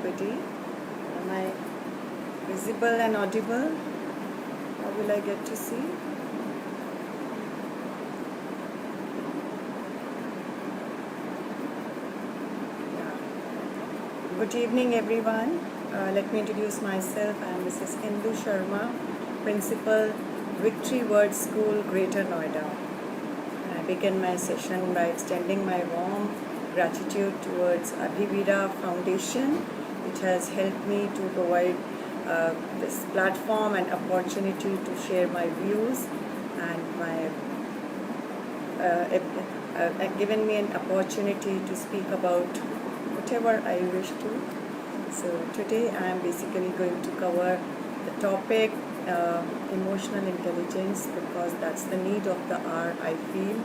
everybody. Am I visible and audible? How will I get to see? Yeah. Good evening, everyone. Let me introduce myself. I am Mrs. Indu Sharma, Principal, Victory Word School, Greater Noida. I begin my session by extending my warm gratitude towards Abhivira Foundation, which has helped me to provide this platform and opportunity to share my views, and given me an opportunity to speak about whatever I wish to. So today I am basically going to cover the topic emotional intelligence, because that's the need of the hour, I feel.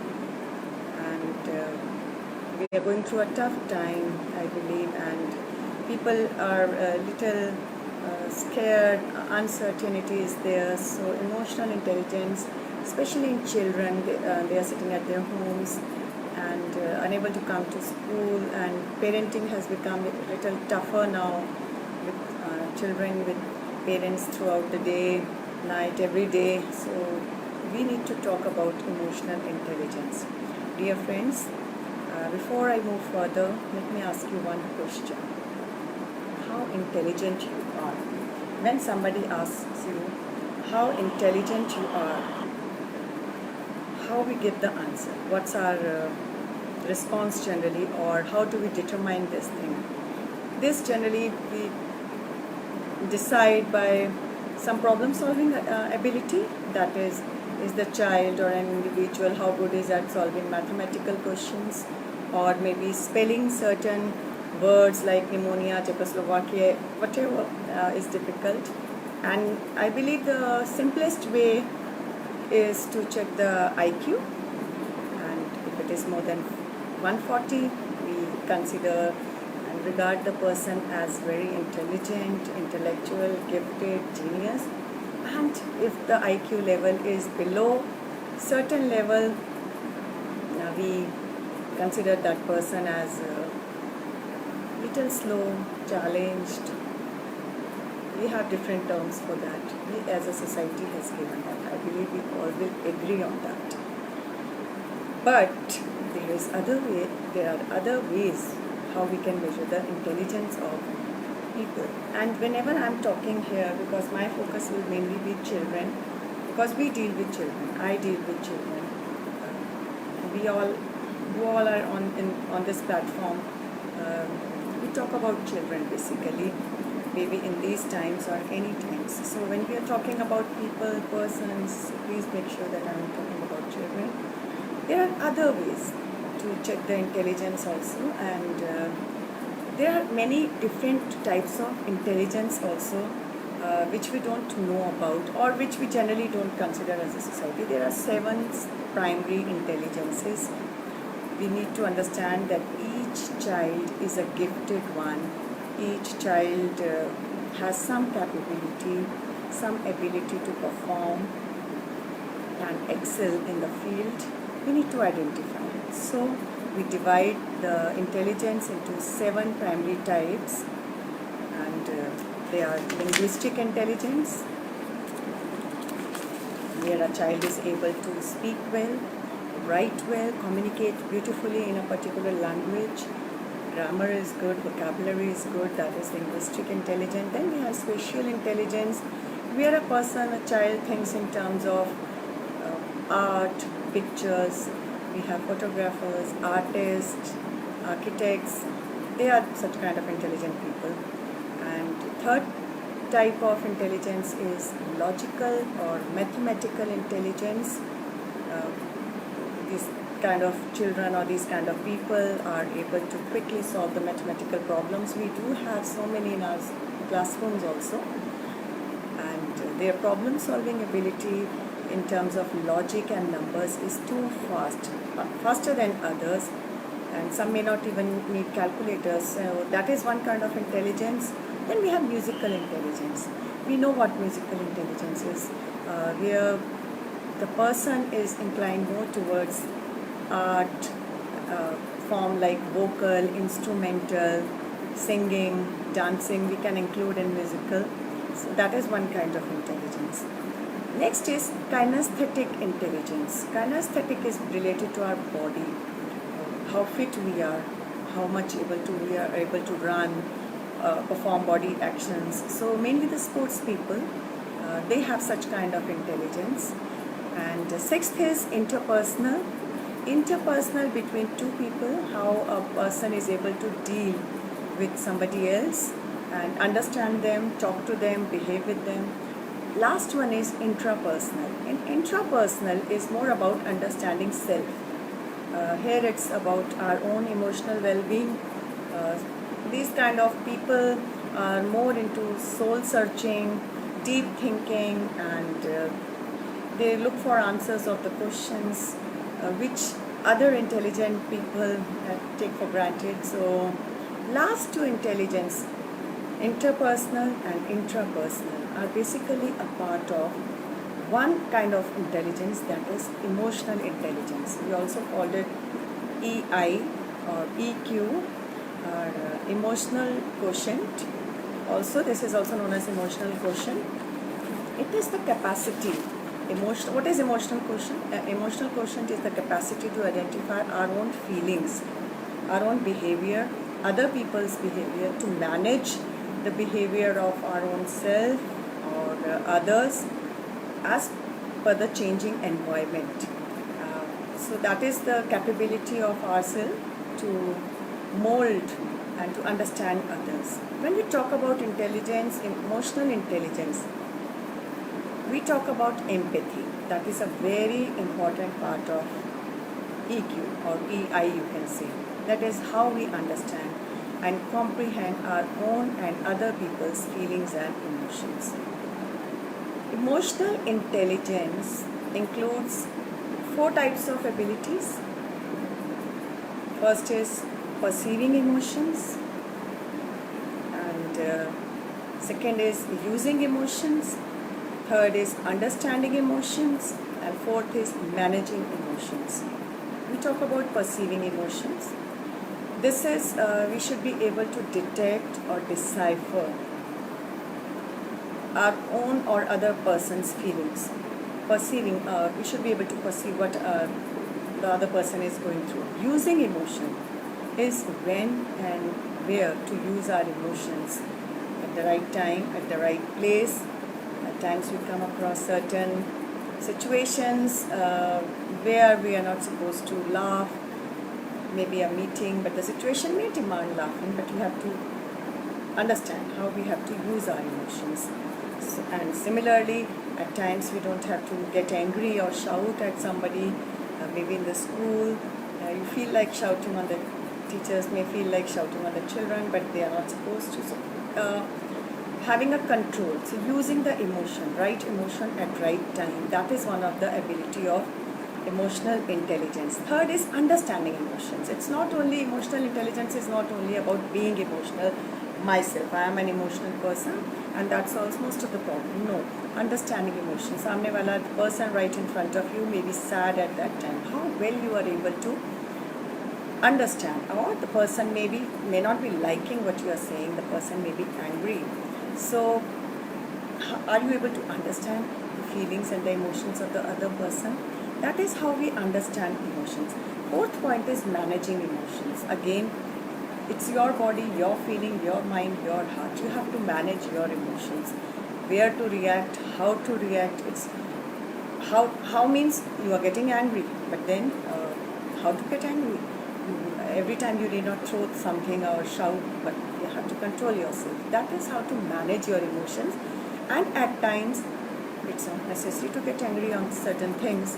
And we are going through a tough time, I believe, and people are a little scared, uncertainty is there. So emotional intelligence, especially in children, they are sitting at their homes and unable to come to school, and parenting has become a little tougher now, with children with parents throughout the day, night, every day. So we need to talk about emotional intelligence. Dear friends, before I move further, let me ask you one question. How intelligent you are? When somebody asks you how intelligent you are, how we get the answer? What's our response generally, or how do we determine this thing? This generally we decide by some problem solving ability, that is the child or an individual how good is at solving mathematical questions, or maybe spelling certain words like pneumonia, Czechoslovakia, whatever is difficult. And I believe the simplest way is to check the IQ, and if it is more than 140, we consider and regard the person as very intelligent, intellectual, gifted, genius. And if the IQ level is below certain level, we consider that person as little slow, challenged. We have different terms for that. We as a society has given that. I believe we all will agree on that. But there are other ways how we can measure the intelligence of people. And whenever I'm talking here, because my focus will mainly be children, because we deal with children, I deal with children. You all are on this platform. We talk about children basically, maybe in these times or any times. So when we are talking about people, persons, please make sure that I'm talking about children. There are other ways to check the intelligence also, and there are many different types of intelligence also, which we don't know about, or which we generally don't consider as a society. There are 7 primary intelligences. We need to understand that each child is a gifted one. Each child has some capability, some ability to perform and excel in the field. We need to identify it. So we divide the intelligence into 7 primary types, and they are linguistic intelligence, where a child is able to speak well, write well, communicate beautifully in a particular language. Grammar is good, vocabulary is good, that is linguistic intelligence. Then we have spatial intelligence, where a child thinks in terms of art, pictures. We have photographers, artists, architects. They are such kind of intelligent people. And third type of intelligence is logical or mathematical intelligence. These kind of children or these kind of people are able to quickly solve the mathematical problems. We do have so many in our classrooms also, and their problem solving ability in terms of logic and numbers is too faster than others, and some may not even need calculators. So that is one kind of intelligence. Then we have musical intelligence. We know what musical intelligence is, where the person is inclined more towards art form like vocal, instrumental, singing, dancing, we can include in musical. So that is one kind of intelligence. Next is kinesthetic intelligence. Kinesthetic is related to our body, how fit we are, how much we are able to run, perform body actions. So mainly the sports people, they have such kind of intelligence. And sixth is interpersonal. Interpersonal between two people, how a person is able to deal with somebody else and understand them, talk to them, behave with them. Last one is intrapersonal. And intrapersonal is more about understanding self. Here it's about our own emotional well-being. These kind of people are more into soul searching, deep thinking, and they look for answers of the questions which other intelligent people take for granted. So last two intelligence, interpersonal and intrapersonal, are basically a part of one kind of intelligence, that is emotional intelligence. We also called it EI or EQ, or emotional quotient. Also, this is also known as emotional quotient. It is the capacity. What is emotional quotient? Emotional quotient is the capacity to identify our own feelings, our own behavior, other people's behavior, to manage the behavior of our own self or others as per the changing environment. So that is the capability of ourselves to mold and to understand others. When we talk about intelligence, emotional intelligence, we talk about empathy. That is a very important part of EQ or EI, you can say. That is how we understand and comprehend our own and other people's feelings and emotions. Emotional intelligence includes 4 types of abilities. First is perceiving emotions, and second is using emotions, third is understanding emotions, and fourth is managing emotions. We talk about perceiving emotions. This is, we should be able to detect or decipher our own or other person's feelings. Perceiving, we should be able to perceive what the other person is going through. Using emotion is when and where to use our emotions at the right time, at the right place. At times we come across certain situations where we are not supposed to laugh, maybe a meeting, but the situation may demand laughing, but we have to understand how we have to use our emotions. And similarly, at times we don't have to get angry or shout at somebody. Maybe in the school, you feel like shouting on the teachers, may feel like shouting on the children, but they are not supposed to. So, having a control, so using the emotion, right emotion at right time, that is one of the ability of emotional intelligence. Third is understanding emotions. It's not only, emotional intelligence is not only about being emotional. Myself, I am an emotional person, and that solves most of the problem. No, understanding emotions. Samne wala, the person right in front of you may be sad at that time. How well you are able to understand, or the person may not be liking what you are saying. The person may be angry. So, are you able to understand the feelings and the emotions of the other person? That is how we understand emotions. Fourth point is managing emotions. Again, it's your body, your feeling, your mind, your heart. You have to manage your emotions. Where to react, how to react. It's how means you are getting angry, but then how to get angry. Every time you need not throw something or shout, but you have to control yourself. That is how to manage your emotions. And at times, it's not necessary to get angry on certain things.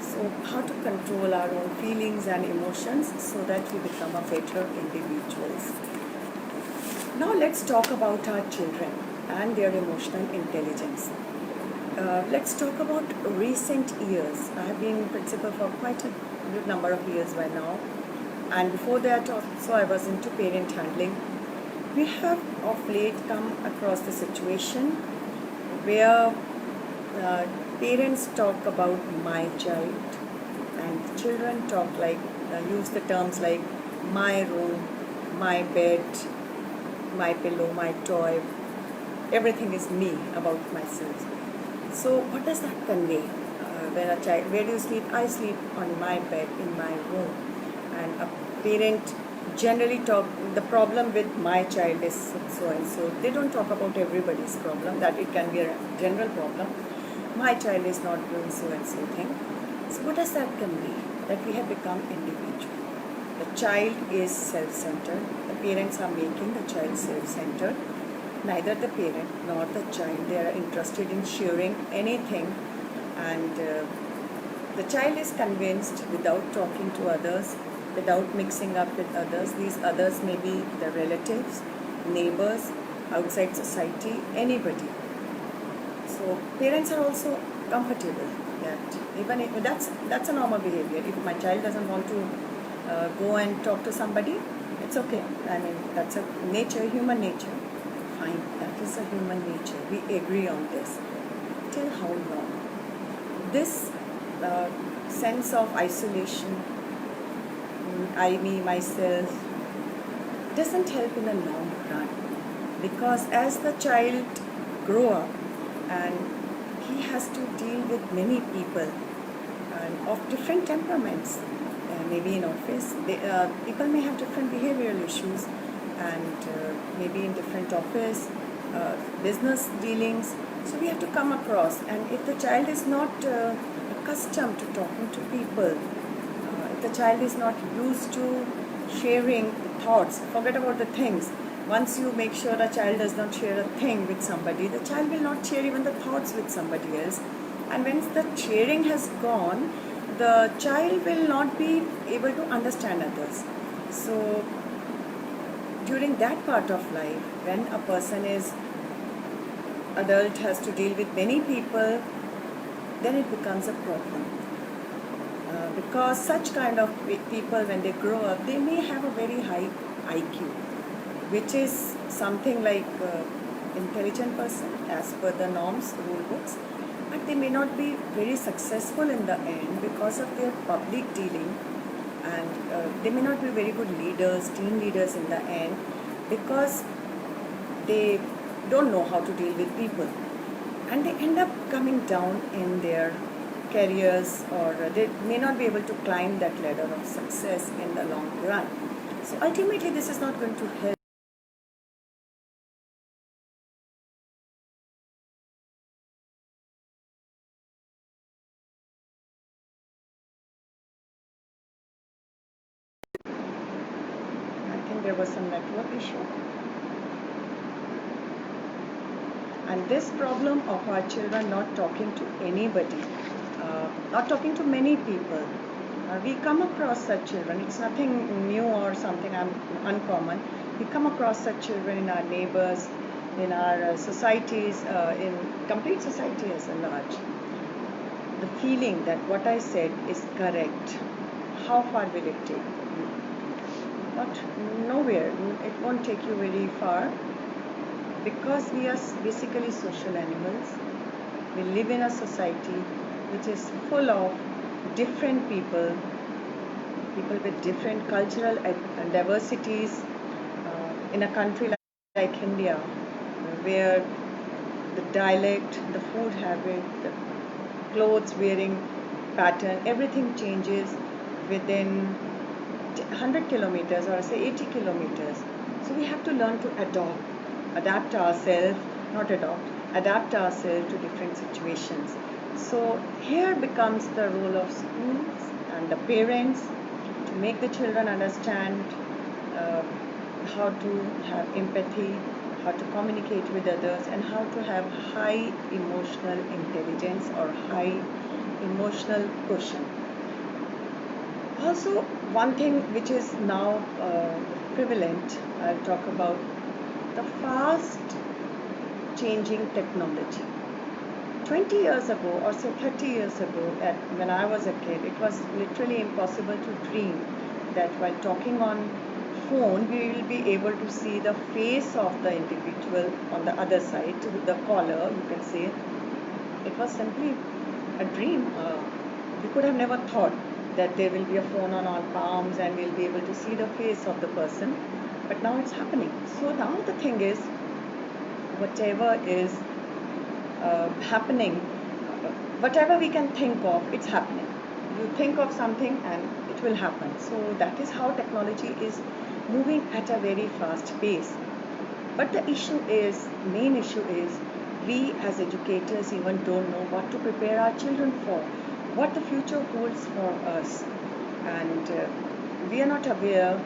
So how to control our own feelings and emotions so that we become a better individuals. Now let's talk about our children and their emotional intelligence. Let's talk about recent years. I have been principal for quite a good number of years by now. And before that also I was into parent handling. We have of late come across the situation where parents talk about my child, and children talk like, use the terms like my room, my bed, my pillow, my toy, everything is me, about myself. So what does that convey? When a child, where do you sleep? I sleep on my bed in my room. And a parent generally talk, the problem with my child is so and so. They don't talk about everybody's problem, that it can be a general problem. My child is not doing so and so thing. So what does that convey? That we have become individual. The child is self-centered. The parents are making the child self-centered. Neither the parent nor the child, they are interested in sharing anything, and the child is convinced without talking to others, without mixing up with others. These others may be the relatives, neighbors, outside society, anybody. So parents are also comfortable that even if that's a normal behavior. If my child doesn't want to go and talk to somebody, it's okay. I mean, that's a nature, human nature. Fine, that is a human nature. We agree on this. Till how long? This sense of isolation, I, me, myself, doesn't help in the long run, because as the child grow up and he has to deal with many people and of different temperaments, maybe in office, people may have different behavioral issues, and maybe in different office, business dealings. So we have to come across, and if the child is not accustomed to talking to people, if the child is not used to sharing thoughts, forget about the things. Once you make sure a child does not share a thing with somebody, the child will not share even the thoughts with somebody else. And when the sharing has gone, the child will not be able to understand others. So during that part of life, when a person is adult, has to deal with many people, then it becomes a problem. Because such kind of people, when they grow up, they may have a very high IQ, which is something like intelligent person as per the norms, rule books, but they may not be very successful in the end because of their public dealing, and they may not be very good leaders, team leaders in the end, because they don't know how to deal with people, and they end up coming down in their careers, or they may not be able to climb that ladder of success in the long run. So ultimately this is not going to help. I think there was some network issue. And this problem of our children not talking to anybody, not talking to many people, we come across such children. It's nothing new or something uncommon. We come across such children in our neighbors, in our societies, in complete society as a large. The feeling that what I said is correct, how far will it take you? Not nowhere. It won't take you very far, because we are basically social animals. We live in a society which is full of different people, people with different cultural diversities. In a country like India, where the dialect, the food habit, the clothes wearing pattern, everything changes within 100 kilometers, or say 80 kilometers. So we have to learn to adapt ourselves, not adapt ourselves to different situations. So here becomes the role of schools and the parents to make the children understand how to have empathy, how to communicate with others, and how to have high emotional intelligence or high emotional quotient. Also, one thing which is now prevalent, I'll talk about the fast changing technology. 20 years ago, or say 30 years ago, when I was a kid, it was literally impossible to dream that while talking on phone, we will be able to see the face of the individual on the other side, the caller, you can say. It was simply a dream. We could have never thought that there will be a phone on our palms and we'll be able to see the face of the person. but now it's happening. So now the thing is, whatever is happening, whatever we can think of, it's happening. You think of something and it will happen. So that is how technology is moving at a very fast pace. But the main issue is, we as educators even don't know what to prepare our children for, what the future holds for us. And we are not aware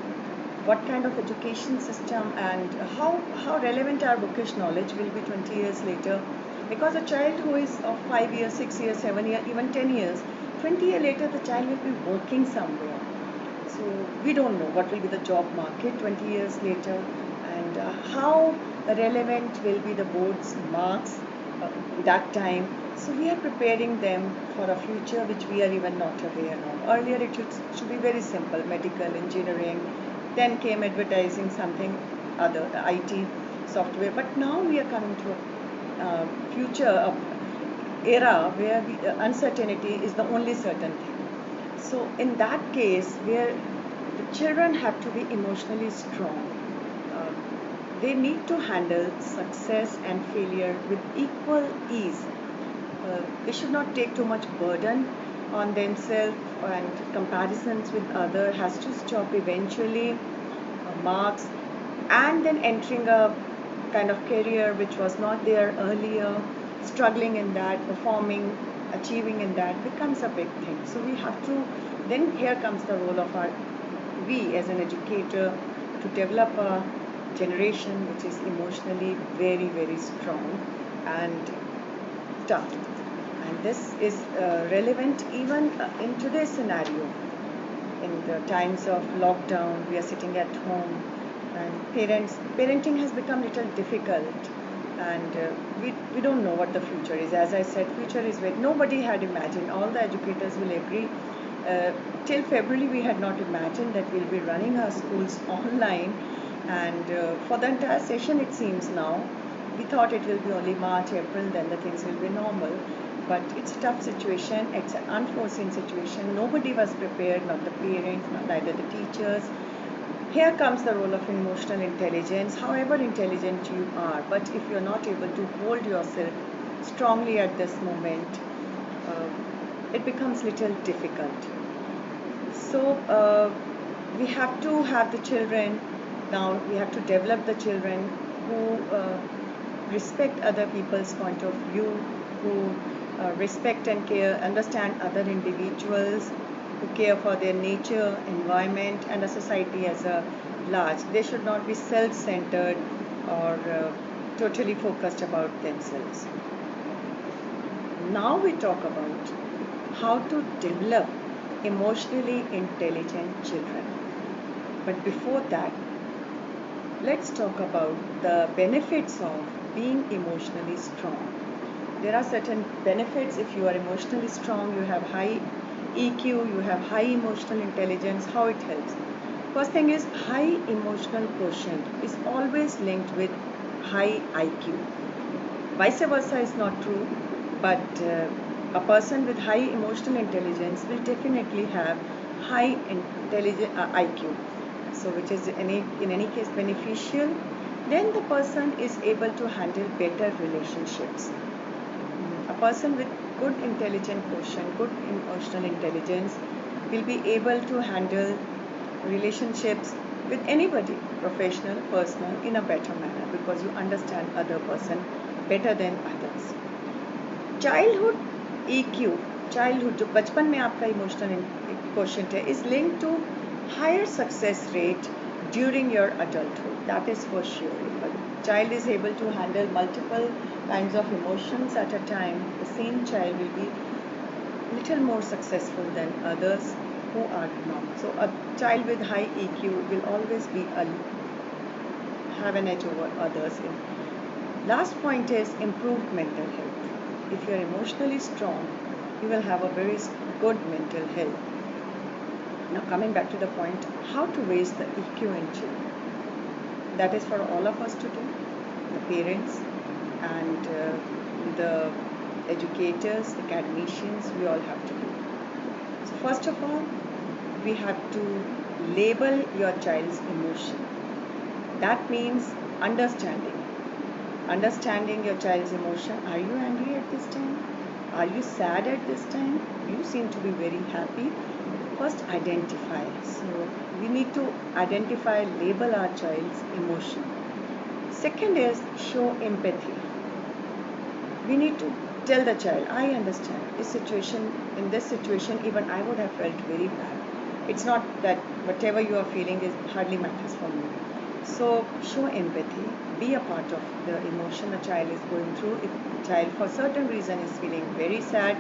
what kind of education system and how relevant our bookish knowledge will be 20 years later. Because a child who is of 5 years, 6 years, 7 years, even 10 years, 20 years later the child will be working somewhere. So we don't know what will be the job market 20 years later, and how relevant will be the board's marks that time. So we are preparing them for a future which we are even not aware of. Earlier it should be very simple, medical, engineering, then came advertising, something other, IT, software. But now we are coming to a future era where uncertainty is the only certain thing. So in that case, where the children have to be emotionally strong, uh, they need to handle success and failure with equal ease. They should not take too much burden on themselves, and comparisons with other has to stop eventually. Marks, and then entering a kind of career which was not there earlier, struggling in that, performing, achieving in that becomes a big thing. So we have to, then here comes the role of we as an educator, to develop a generation which is emotionally very, very strong and tough. And this is relevant even in today's scenario. In the times of lockdown, we are sitting at home, and parenting has become little difficult, and we don't know what the future is. As I said, future is where nobody had imagined. All the educators will agree. Till February, we had not imagined that we'll be running our schools online, and for the entire session, it seems now, we thought it will be only March, April, then the things will be normal. But it's a tough situation, it's an unforeseen situation. Nobody was prepared, not the parents, neither the teachers. Here comes the role of emotional intelligence, however intelligent you are, but if you're not able to hold yourself strongly at this moment, uh, it becomes little difficult. So we have to have the children, now we have to develop the children who respect other people's point of view, who respect and care, understand other individuals, who care for their nature, environment, and a society as a large. They should not be self-centered or totally focused about themselves. Now we talk about how to develop emotionally intelligent children. But before that, let's talk about the benefits of being emotionally strong. There are certain benefits. If you are emotionally strong, you have high EQ, you have high emotional intelligence. How it helps? First thing is, high emotional quotient is always linked with high IQ. Vice versa is not true, but a person with high emotional intelligence will definitely have high IQ. So which is in any case beneficial. Then the person is able to handle better relationships. A person with good intelligent quotient, good emotional intelligence, will be able to handle relationships with anybody, professional, personal, in a better manner, because you understand other person better than others. Childhood EQ, childhood जो बचपन में आपका emotional quotient है, is linked to higher success rate during your adulthood. That is for sure. If a child is able to handle multiple kinds of emotions at a time, the same child will be little more successful than others who are not. So a child with high EQ will always be have an edge over others. Last point is improved mental health. If you are emotionally strong, you will have a very good mental health. Now coming back to the point, how to raise the EQ in children. That is for all of us to do, the parents and the educators, academicians, we all have to do. So first of all, we have to label your child's emotion. That means understanding. Understanding your child's emotion. Are you angry at this time? Are you sad at this time? You seem to be very happy. First, identify. So, we need to identify, label our child's emotion. Second is show empathy. We need to tell the child, I understand this situation, in this situation, even I would have felt very bad. It's not that whatever you are feeling is hardly matters for me. So show empathy, be a part of the emotion a child is going through. If the child for certain reason is feeling very sad,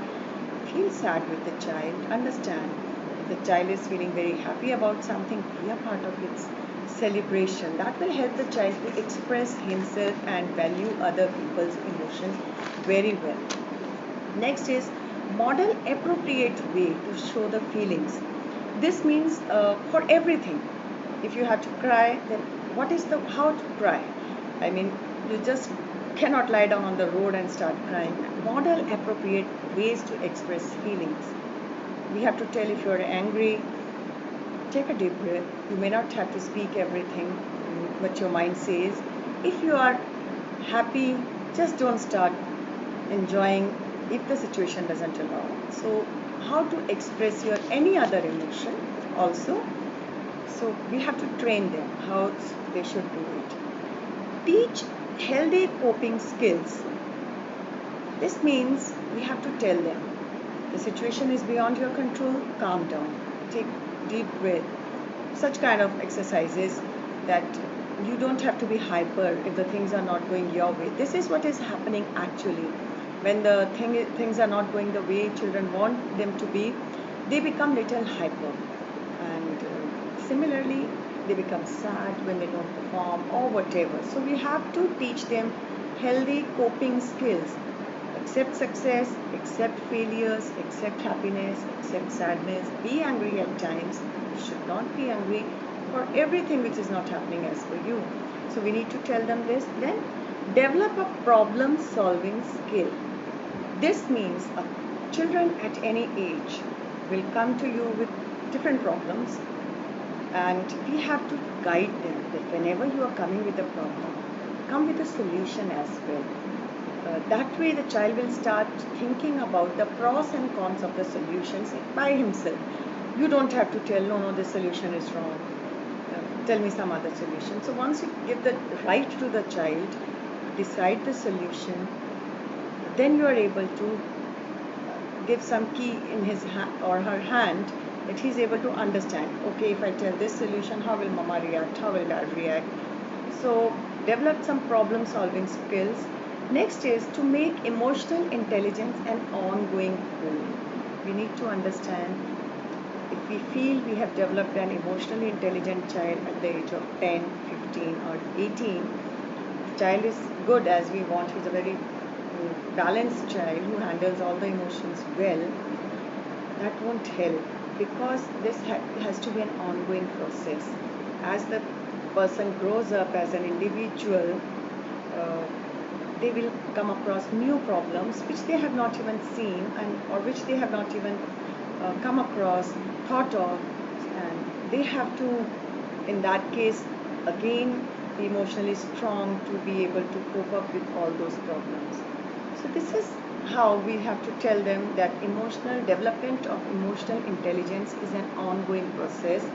feel sad with the child, understand. If the child is feeling very happy about something, be a part of its celebration. That will help the child to express himself and value other people's emotions very well. Next is model appropriate way to show the feelings. This means for everything. If you have to cry, then what is the how to cry? I mean, you just cannot lie down on the road and start crying. Model appropriate ways to express feelings. We have to tell if you are angry, take a deep breath. You may not have to speak everything what your mind says. If you are happy, just don't start enjoying if the situation doesn't allow. So, how to express your any other emotion also. So, we have to train them how they should do it. Teach healthy coping skills. This means we have to tell them the situation is beyond your control, calm down, take deep breath. Such kind of exercises that you don't have to be hyper if the things are not going your way. This is what is happening actually. When the things are not going the way children want them to be, they become little hyper. And similarly, they become sad when they don't perform or whatever. So we have to teach them healthy coping skills. Accept success, accept failures, accept happiness, accept sadness. Be angry at times. You should not be angry for everything which is not happening as per you. So we need to tell them this. Then develop a problem solving skill. This means children at any age will come to you with different problems, and we have to guide them that whenever you are coming with a problem, come with a solution as well. That way the child will start thinking about the pros and cons of the solutions by himself. You don't have to tell, no, this solution is wrong. Tell me some other solution. So once you give the right to the child, decide the solution, then you are able to give some key in his or her hand that he's able to understand. Okay, if I tell this solution, how will mama react? How will dad react? So develop some problem solving skills. Next is to make emotional intelligence an ongoing goal. We need to understand if we feel we have developed an emotionally intelligent child at the age of 10, 15 or 18, the child is good as we want. He's a very balanced child who handles all the emotions well. That won't help because this has to be an ongoing process. As the person grows up as an individual, they will come across new problems which they have not even seen or which they have not even come across, thought of, and they have to, in that case, again be emotionally strong to be able to cope up with all those problems. So this is how we have to tell them that emotional development of emotional intelligence is an ongoing process.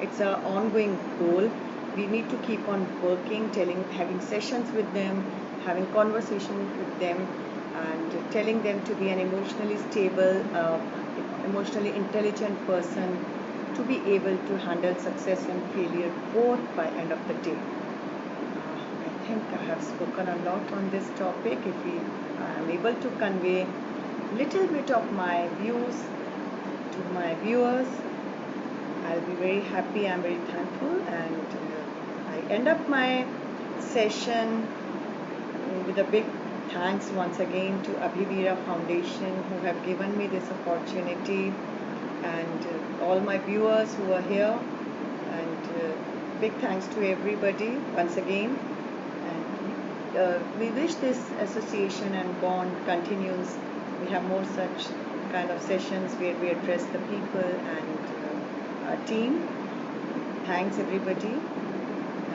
It's an ongoing goal. We need to keep on working, having sessions with them, having conversations with them, and telling them to be an emotionally stable, emotionally intelligent person to be able to handle success and failure both by end of the day. I think I have spoken a lot on this topic. If I am able to convey little bit of my views to my viewers, I'll be very happy. I'm very thankful, and I end up my session with a big thanks once again to Abhivira Foundation who have given me this opportunity, and all my viewers who are here, and big thanks to everybody once again. And we wish this association and bond continues. We have more such kind of sessions where we address the people and our team. Thanks everybody,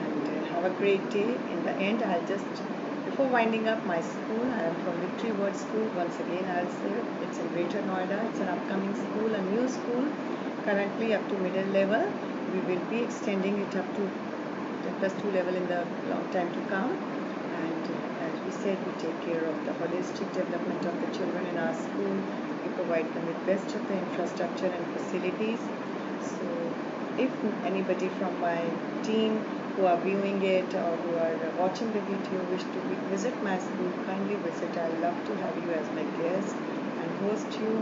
and have have a great day. In the end, I'll just, before winding up my school, I am from Victory Word School. Once again, I'll say it's in Greater Noida. It's an upcoming school, a new school, currently up to middle level. We will be extending it up to the plus 2 level in the long time to come. And as we said, we take care of the holistic development of the children in our school. We provide them with best of the infrastructure and facilities. So if anybody from my team who are viewing it or who are watching the video wish to visit my school, kindly visit. I'd love to have you as my guest and host you.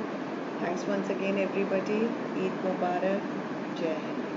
Thanks once again, everybody. Eid Mubarak. Jai Hind.